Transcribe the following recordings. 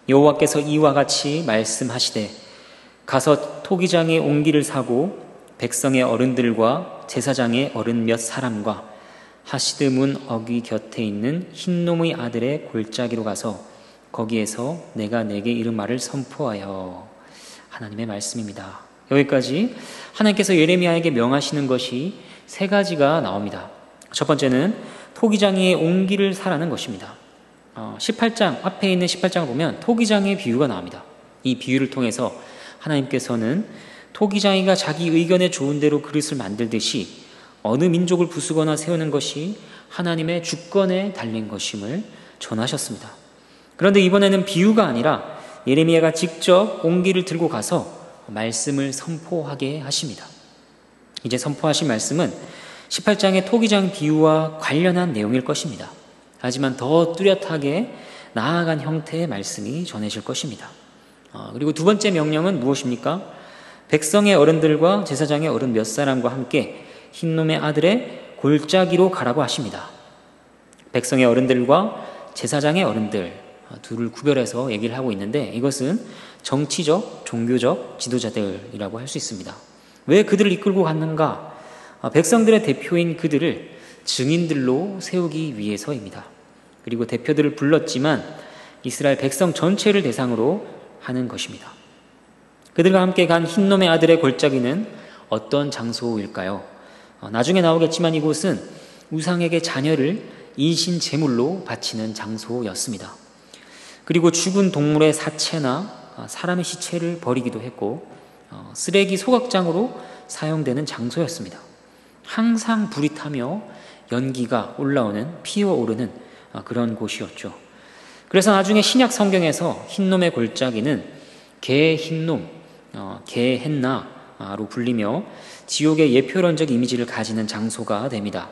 여호와께서 이와 같이 말씀하시되 가서 토기장의 옹기를 사고 백성의 어른들과 제사장의 어른 몇 사람과 하시드 문 어귀 곁에 있는 흰놈의 아들의 골짜기로 가서 거기에서 내가 내게 이른 말을 선포하여. 하나님의 말씀입니다. 여기까지 하나님께서 예레미야에게 명하시는 것이 세 가지가 나옵니다. 첫 번째는 토기장의 옹기를 사라는 것입니다. 18장 앞에 있는 18장을 보면 토기장의 비유가 나옵니다. 이 비유를 통해서 하나님께서는 토기장이가 자기 의견에 좋은 대로 그릇을 만들듯이 어느 민족을 부수거나 세우는 것이 하나님의 주권에 달린 것임을 전하셨습니다. 그런데 이번에는 비유가 아니라 예레미야가 직접 옹기를 들고 가서 말씀을 선포하게 하십니다. 이제 선포하신 말씀은 18장의 토기장 비유와 관련한 내용일 것입니다. 하지만 더 뚜렷하게 나아간 형태의 말씀이 전해질 것입니다. 그리고 두 번째 명령은 무엇입니까? 백성의 어른들과 제사장의 어른 몇 사람과 함께 흰놈의 아들의 골짜기로 가라고 하십니다. 백성의 어른들과 제사장의 어른들 둘을 구별해서 얘기를 하고 있는데 이것은 정치적, 종교적 지도자들이라고 할 수 있습니다. 왜 그들을 이끌고 갔는가? 백성들의 대표인 그들을 증인들로 세우기 위해서입니다. 그리고 대표들을 불렀지만 이스라엘 백성 전체를 대상으로 하는 것입니다. 그들과 함께 간 흰놈의 아들의 골짜기는 어떤 장소일까요? 나중에 나오겠지만 이곳은 우상에게 자녀를 인신 제물로 바치는 장소였습니다. 그리고 죽은 동물의 사체나 사람의 시체를 버리기도 했고 쓰레기 소각장으로 사용되는 장소였습니다. 항상 불이 타며 연기가 올라오는 피어오르는 그런 곳이었죠. 그래서 나중에 신약 성경에서 흰놈의 골짜기는 개 흰놈, 개 헨나로 불리며 지옥의 예표론적 이미지를 가지는 장소가 됩니다.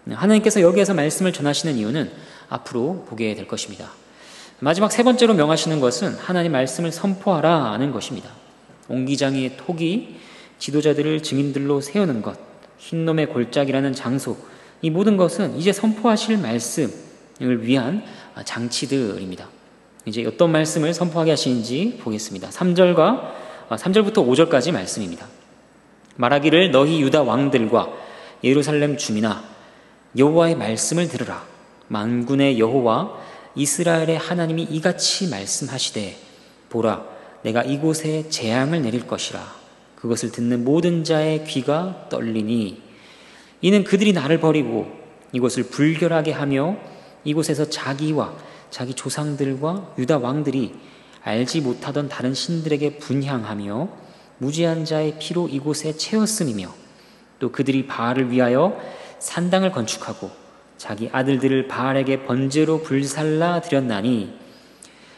하나님께서 여기에서 말씀을 전하시는 이유는 앞으로 보게 될 것입니다. 마지막 세 번째로 명하시는 것은 하나님 말씀을 선포하라 하는 것입니다. 옹기장의 토기, 지도자들을 증인들로 세우는 것, 흰놈의 골짜기라는 장소, 이 모든 것은 이제 선포하실 말씀을 위한 장치들입니다. 이제 어떤 말씀을 선포하게 하시는지 보겠습니다. 3절부터 5절까지 말씀입니다. 말하기를 너희 유다 왕들과 예루살렘 주민아 여호와의 말씀을 들으라. 만군의 여호와 이스라엘의 하나님이 이같이 말씀하시되 보라 내가 이곳에 재앙을 내릴 것이라. 그것을 듣는 모든 자의 귀가 떨리니 이는 그들이 나를 버리고 이곳을 불결하게 하며 이곳에서 자기와 자기 조상들과 유다 왕들이 알지 못하던 다른 신들에게 분향하며 무지한 자의 피로 이곳에 채웠음이며 또 그들이 바알을 위하여 산당을 건축하고 자기 아들들을 바알에게 번제로 불살라 드렸나니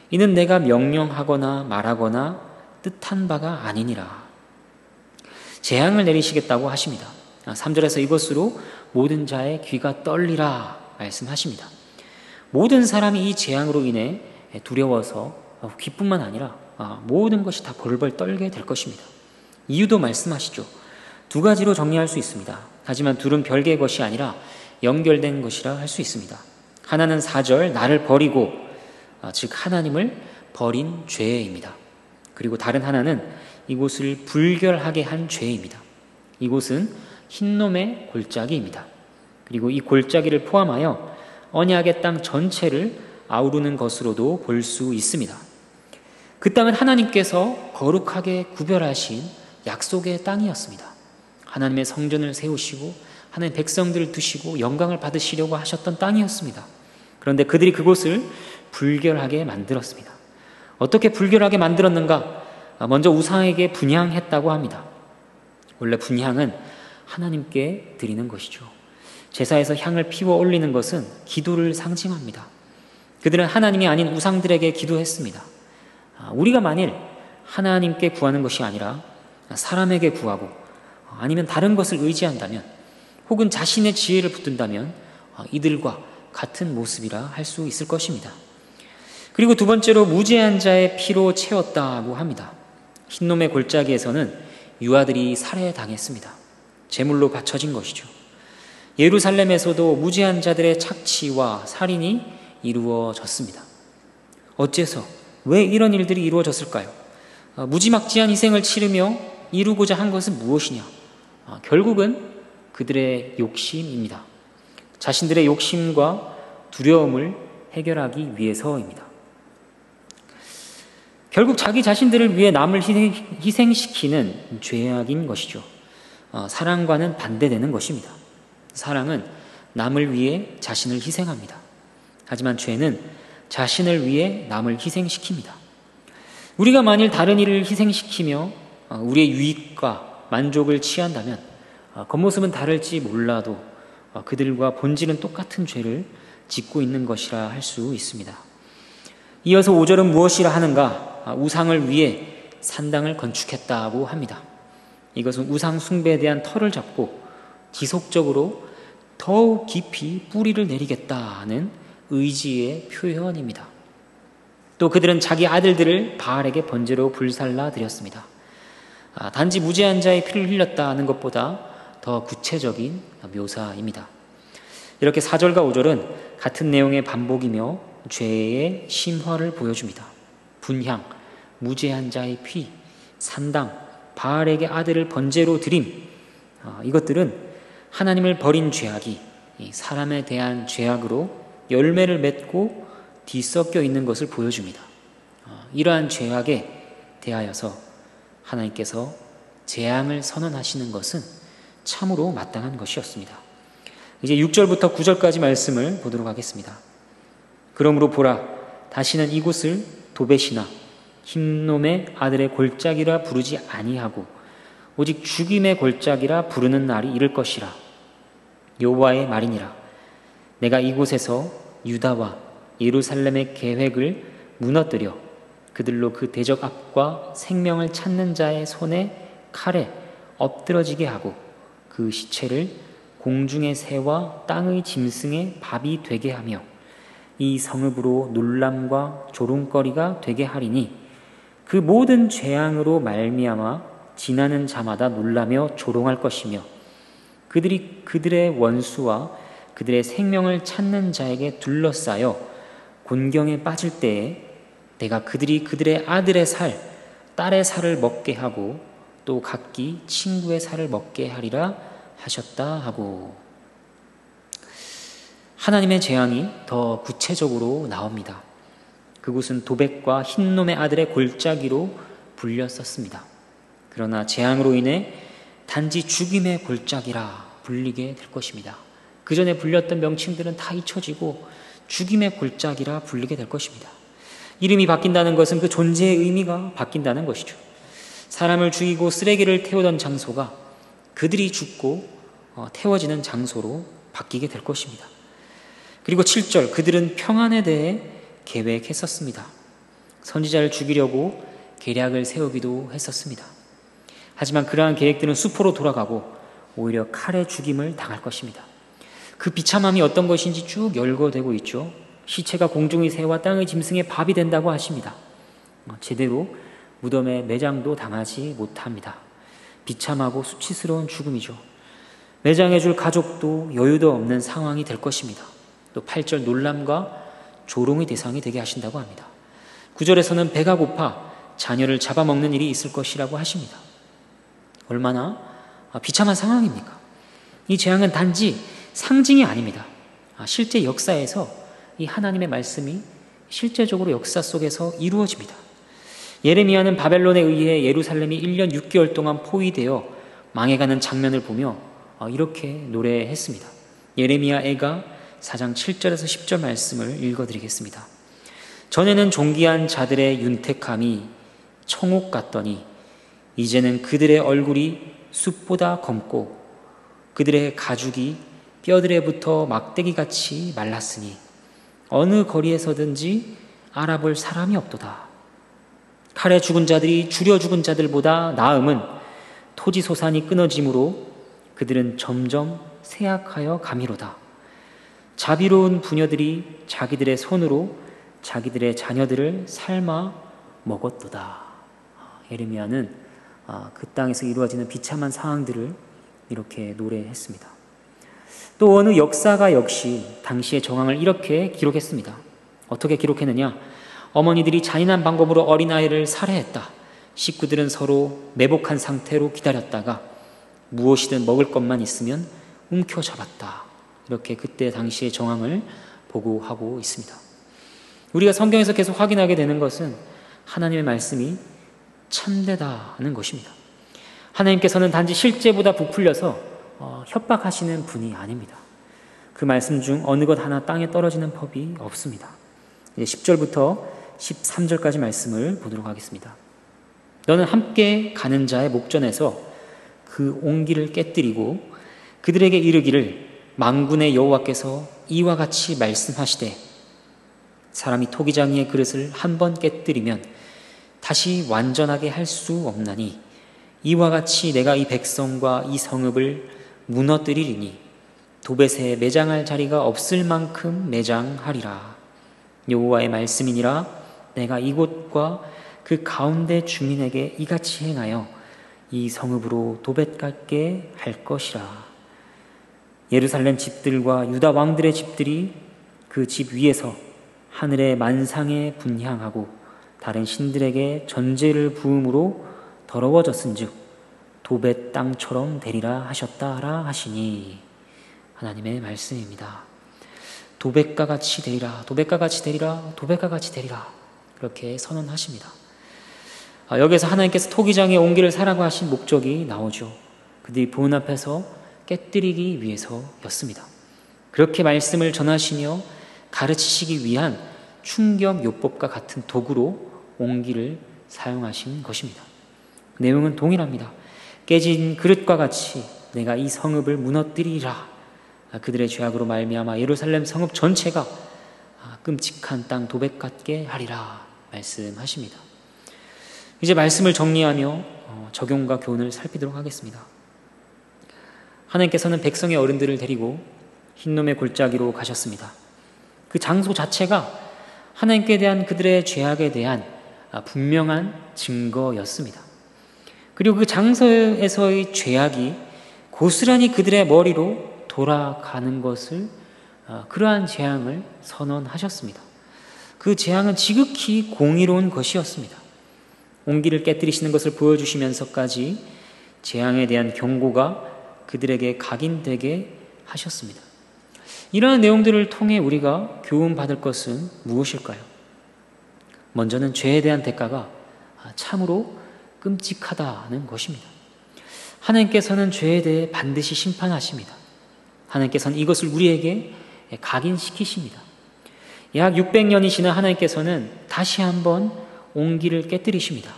이는 내가 명령하거나 말하거나 뜻한 바가 아니니라. 재앙을 내리시겠다고 하십니다. 3절에서 이것으로 모든 자의 귀가 떨리라 말씀하십니다. 모든 사람이 이 재앙으로 인해 두려워서 기뿐만 아니라 모든 것이 다 벌벌 떨게 될 것입니다. 이유도 말씀하시죠. 두 가지로 정리할 수 있습니다. 하지만 둘은 별개의 것이 아니라 연결된 것이라 할 수 있습니다. 하나는 4절 나를 버리고 즉 하나님을 버린 죄입니다. 그리고 다른 하나는 이곳을 불결하게 한 죄입니다. 이곳은 흰놈의 골짜기입니다. 그리고 이 골짜기를 포함하여 언약의 땅 전체를 아우르는 것으로도 볼 수 있습니다. 그 땅은 하나님께서 거룩하게 구별하신 약속의 땅이었습니다. 하나님의 성전을 세우시고 하나님의 백성들을 두시고 영광을 받으시려고 하셨던 땅이었습니다. 그런데 그들이 그곳을 불결하게 만들었습니다. 어떻게 불결하게 만들었는가? 먼저 우상에게 분향했다고 합니다. 원래 분향은 하나님께 드리는 것이죠. 제사에서 향을 피워 올리는 것은 기도를 상징합니다. 그들은 하나님이 아닌 우상들에게 기도했습니다. 우리가 만일 하나님께 구하는 것이 아니라 사람에게 구하고 아니면 다른 것을 의지한다면 혹은 자신의 지혜를 붙든다면 이들과 같은 모습이라 할 수 있을 것입니다. 그리고 두 번째로 무죄한 자의 피로 채웠다고 합니다. 흰놈의 골짜기에서는 유아들이 살해당했습니다. 제물로 바쳐진 것이죠. 예루살렘에서도 무죄한 자들의 착취와 살인이 이루어졌습니다. 어째서 왜 이런 일들이 이루어졌을까요? 무지막지한 희생을 치르며 이루고자 한 것은 무엇이냐? 결국은 그들의 욕심입니다. 자신들의 욕심과 두려움을 해결하기 위해서입니다. 결국 자기 자신들을 위해 남을 희생시키는 죄악인 것이죠. 사랑과는 반대되는 것입니다. 사랑은 남을 위해 자신을 희생합니다. 하지만 죄는 자신을 위해 남을 희생시킵니다. 우리가 만일 다른 이를 희생시키며 우리의 유익과 만족을 취한다면 겉모습은 다를지 몰라도 그들과 본질은 똑같은 죄를 짓고 있는 것이라 할 수 있습니다. 이어서 5절은 무엇이라 하는가? 우상을 위해 산당을 건축했다고 합니다. 이것은 우상 숭배에 대한 터를 잡고 지속적으로 더욱 깊이 뿌리를 내리겠다는 의지의 표현입니다. 또 그들은 자기 아들들을 바알에게 번제로 불살라 드렸습니다. 단지 무죄한 자의 피를 흘렸다는 것보다 더 구체적인 묘사입니다. 이렇게 4절과 5절은 같은 내용의 반복이며 죄의 심화를 보여줍니다. 분향, 무죄한 자의 피, 산당, 바알에게 아들을 번제로 드림, 이것들은 하나님을 버린 죄악이 사람에 대한 죄악으로 열매를 맺고 뒤섞여 있는 것을 보여줍니다. 이러한 죄악에 대하여서 하나님께서 재앙을 선언하시는 것은 참으로 마땅한 것이었습니다. 이제 6절부터 9절까지 말씀을 보도록 하겠습니다. 그러므로 보라, 다시는 이곳을 도벳이나 흰놈의 아들의 골짜기라 부르지 아니하고 오직 죽임의 골짜기라 부르는 날이 이를 것이라. 여호와의 말이니라. 내가 이곳에서 유다와 예루살렘의 계획을 무너뜨려 그들로 그 대적 앞과 생명을 찾는 자의 손에 칼에 엎드러지게 하고 그 시체를 공중의 새와 땅의 짐승의 밥이 되게 하며 이 성읍으로 놀람과 조롱거리가 되게 하리니 그 모든 재앙으로 말미암아 지나는 자마다 놀라며 조롱할 것이며 그들이 그들의 원수와 그들의 생명을 찾는 자에게 둘러싸여 곤경에 빠질 때에 내가 그들이 그들의 아들의 살, 딸의 살을 먹게 하고 또 각기 친구의 살을 먹게 하리라 하셨다 하고, 하나님의 재앙이 더 구체적으로 나옵니다. 그곳은 도벳과 흰놈의 아들의 골짜기로 불렸었습니다. 그러나 재앙으로 인해 단지 죽임의 골짜기라 불리게 될 것입니다. 그 전에 불렸던 명칭들은 다 잊혀지고 죽임의 골짜기라 불리게 될 것입니다. 이름이 바뀐다는 것은 그 존재의 의미가 바뀐다는 것이죠. 사람을 죽이고 쓰레기를 태우던 장소가 그들이 죽고 태워지는 장소로 바뀌게 될 것입니다. 그리고 7절, 그들은 평안에 대해 계획했었습니다. 선지자를 죽이려고 계략을 세우기도 했었습니다. 하지만 그러한 계획들은 수포로 돌아가고 오히려 칼에 죽임을 당할 것입니다. 그 비참함이 어떤 것인지 쭉 열거되고 있죠. 시체가 공중의 새와 땅의 짐승의 밥이 된다고 하십니다. 제대로 무덤에 매장도 당하지 못합니다. 비참하고 수치스러운 죽음이죠. 매장해줄 가족도 여유도 없는 상황이 될 것입니다. 또 8절, 놀람과 조롱의 대상이 되게 하신다고 합니다. 9절에서는 배가 고파 자녀를 잡아먹는 일이 있을 것이라고 하십니다. 얼마나 비참한 상황입니까? 이 재앙은 단지 상징이 아닙니다. 실제 역사에서 이 하나님의 말씀이 실제적으로 역사 속에서 이루어집니다. 예레미야는 바벨론에 의해 예루살렘이 1년 6개월 동안 포위되어 망해가는 장면을 보며 이렇게 노래했습니다. 예레미야 애가 4장 7절에서 10절 말씀을 읽어드리겠습니다. 전에는 존귀한 자들의 윤택함이 청옥 같더니 이제는 그들의 얼굴이 숲보다 검고 그들의 가죽이 뼈들에 붙어 막대기같이 말랐으니 어느 거리에서든지 알아볼 사람이 없도다. 칼에 죽은 자들이 줄여 죽은 자들보다 나음은 토지 소산이 끊어짐으로 그들은 점점 쇠약하여 가미로다. 자비로운 부녀들이 자기들의 손으로 자기들의 자녀들을 삶아 먹었도다. 예레미야는 그 땅에서 이루어지는 비참한 상황들을 이렇게 노래했습니다. 또 어느 역사가 역시 당시의 정황을 이렇게 기록했습니다. 어떻게 기록했느냐? 어머니들이 잔인한 방법으로 어린아이를 살해했다. 식구들은 서로 매복한 상태로 기다렸다가 무엇이든 먹을 것만 있으면 움켜잡았다. 이렇게 그때 당시의 정황을 보고하고 있습니다. 우리가 성경에서 계속 확인하게 되는 것은 하나님의 말씀이 참되다는 것입니다. 하나님께서는 단지 실제보다 부풀려서 협박하시는 분이 아닙니다. 그 말씀 중 어느 것 하나 땅에 떨어지는 법이 없습니다. 이제 10절부터 13절까지 말씀을 보도록 하겠습니다. 너는 함께 가는 자의 목전에서 그 온기를 깨뜨리고 그들에게 이르기를 만군의 여호와께서 이와 같이 말씀하시되 사람이 토기장이의 그릇을 한 번 깨뜨리면 다시 완전하게 할 수 없나니 이와 같이 내가 이 백성과 이 성읍을 무너뜨리리니 도벳에 매장할 자리가 없을 만큼 매장하리라. 여호와의 말씀이니라. 내가 이곳과 그 가운데 주민에게 이같이 행하여 이 성읍으로 도벳 같게 할 것이라. 예루살렘 집들과 유다 왕들의 집들이 그 집 위에서 하늘의 만상에 분향하고 다른 신들에게 전제를 부음으로 더러워졌은즉 도벳 땅처럼 되리라 하셨다라 하시니. 하나님의 말씀입니다. 도벳과 같이 되리라, 도벳과 같이 되리라, 도벳과 같이 되리라, 그렇게 선언하십니다. 여기에서 하나님께서 토기장의 온기를 사라고 하신 목적이 나오죠. 그들이 보은 앞에서 깨뜨리기 위해서였습니다. 그렇게 말씀을 전하시며 가르치시기 위한 충격 요법과 같은 도구로 온기를 사용하신 것입니다. 내용은 동일합니다. 깨진 그릇과 같이 내가 이 성읍을 무너뜨리리라. 그들의 죄악으로 말미암아 예루살렘 성읍 전체가 끔찍한 땅 도벳 같게 하리라 말씀하십니다. 이제 말씀을 정리하며 적용과 교훈을 살피도록 하겠습니다. 하나님께서는 백성의 어른들을 데리고 흰놈의 골짜기로 가셨습니다. 그 장소 자체가 하나님께 대한 그들의 죄악에 대한 분명한 증거였습니다. 그리고 그 장소에서의 죄악이 고스란히 그들의 머리로 돌아가는 것을, 그러한 재앙을 선언하셨습니다. 그 재앙은 지극히 공의로운 것이었습니다. 온기를 깨뜨리시는 것을 보여주시면서까지 재앙에 대한 경고가 그들에게 각인되게 하셨습니다. 이러한 내용들을 통해 우리가 교훈받을 것은 무엇일까요? 먼저는 죄에 대한 대가가 참으로 끔찍하다는 것입니다. 하나님께서는 죄에 대해 반드시 심판하십니다. 하나님께서는 이것을 우리에게 각인시키십니다. 약 600년이 지난 하나님께서는 다시 한번 온기를 깨뜨리십니다.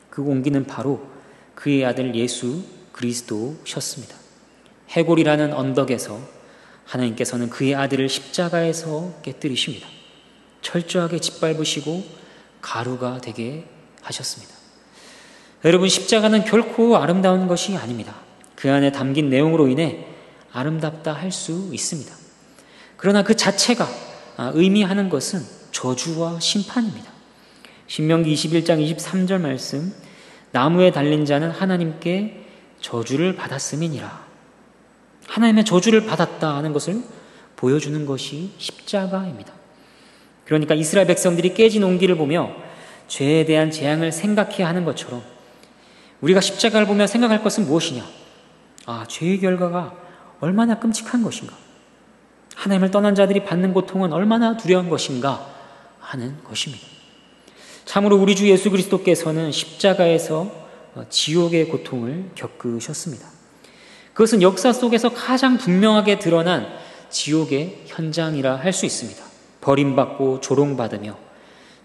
그 온기는 바로 그의 아들 예수 그리스도셨습니다. 해골이라는 언덕에서 하나님께서는 그의 아들을 십자가에서 깨뜨리십니다. 철저하게 짓밟으시고 가루가 되게 하셨습니다. 여러분, 십자가는 결코 아름다운 것이 아닙니다. 그 안에 담긴 내용으로 인해 아름답다 할 수 있습니다. 그러나 그 자체가 의미하는 것은 저주와 심판입니다. 신명기 21장 23절 말씀, 나무에 달린 자는 하나님께 저주를 받았음이니라. 하나님의 저주를 받았다 하는 것을 보여주는 것이 십자가입니다. 그러니까 이스라엘 백성들이 깨진 온기를 보며 죄에 대한 재앙을 생각해야 하는 것처럼 우리가 십자가를 보며 생각할 것은 무엇이냐? 죄의 결과가 얼마나 끔찍한 것인가? 하나님을 떠난 자들이 받는 고통은 얼마나 두려운 것인가 하는 것입니다. 참으로 우리 주 예수 그리스도께서는 십자가에서 지옥의 고통을 겪으셨습니다. 그것은 역사 속에서 가장 분명하게 드러난 지옥의 현장이라 할 수 있습니다. 버림받고 조롱받으며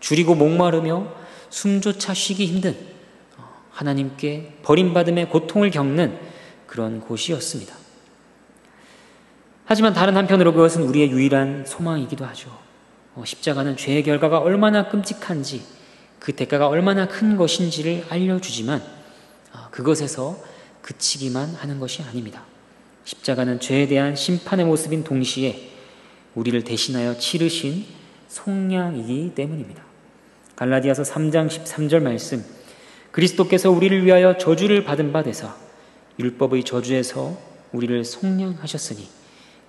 줄이고 목마르며 숨조차 쉬기 힘든 하나님께 버림받음의 고통을 겪는 그런 곳이었습니다. 하지만 다른 한편으로 그것은 우리의 유일한 소망이기도 하죠. 십자가는 죄의 결과가 얼마나 끔찍한지, 그 대가가 얼마나 큰 것인지를 알려주지만 그것에서 그치기만 하는 것이 아닙니다. 십자가는 죄에 대한 심판의 모습인 동시에 우리를 대신하여 치르신 속량이기 때문입니다. 갈라디아서 3장 13절 말씀, 그리스도께서 우리를 위하여 저주를 받은 바 되사 율법의 저주에서 우리를 속량하셨으니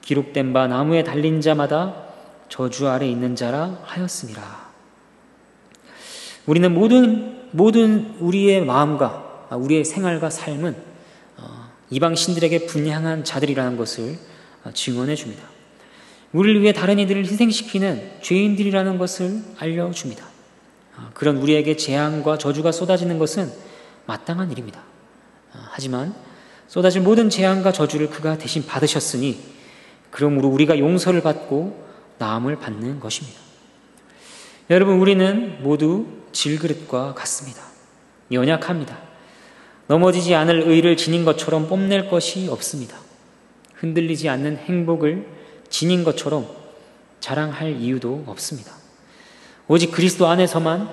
기록된 바 나무에 달린 자마다 저주 아래 있는 자라 하였습니다. 우리는 모든 우리의 마음과 우리의 생활과 삶은 이방 신들에게 분향한 자들이라는 것을 증언해 줍니다. 우리를 위해 다른 이들을 희생시키는 죄인들이라는 것을 알려줍니다. 그런 우리에게 재앙과 저주가 쏟아지는 것은 마땅한 일입니다. 하지만 쏟아질 모든 재앙과 저주를 그가 대신 받으셨으니 그러므로 우리가 용서를 받고 나음을 받는 것입니다. 여러분, 우리는 모두 질그릇과 같습니다. 연약합니다. 넘어지지 않을 의를 지닌 것처럼 뽐낼 것이 없습니다. 흔들리지 않는 행복을 지닌 것처럼 자랑할 이유도 없습니다. 오직 그리스도 안에서만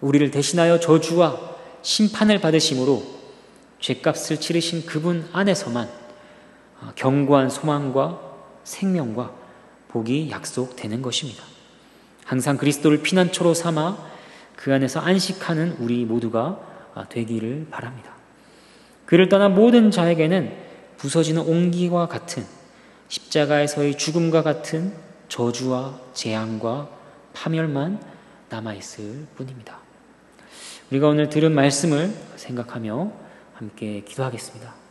우리를 대신하여 저주와 심판을 받으심으로 죄값을 치르신 그분 안에서만 견고한 소망과 생명과 복이 약속되는 것입니다. 항상 그리스도를 피난처로 삼아 그 안에서 안식하는 우리 모두가 되기를 바랍니다. 그를 떠난 모든 자에게는 부서지는 옹기와 같은 십자가에서의 죽음과 같은 저주와 재앙과 파멸만 남아있을 뿐입니다. 우리가 오늘 들은 말씀을 생각하며 함께 기도하겠습니다.